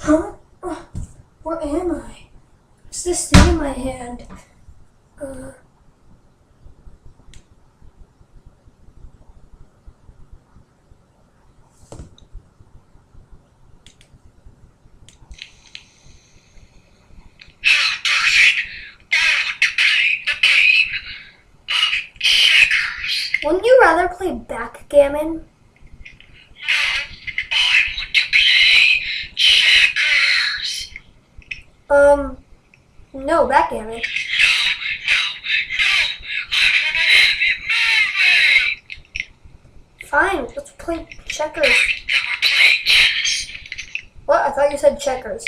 Huh? Where am I? What's this thing in my hand? Wouldn't you rather play backgammon? No, backgammon. Fine, let's play checkers. What? I thought you said checkers.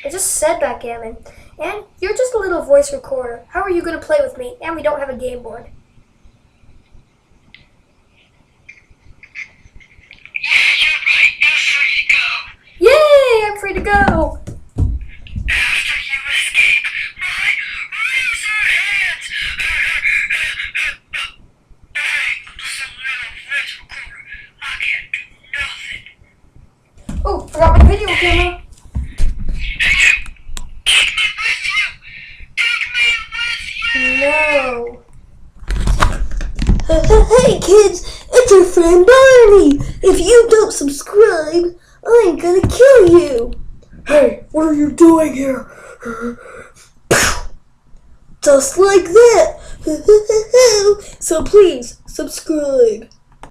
I just said backgammon. And you're just a little voice recorder. How are you going to play with me? And we don't have a game board. Yay! I'm free to go! After you escape my razor hands! Hey, listen, little voice recorder. I can't do nothing. Oh, forgot my video camera. Hey, you! Take me with you! Take me with you! No. Hey kids, it's your friend Barney. If you don't subscribe, I'm gonna kill you. Hey, what are you doing here? Just like that. So please subscribe.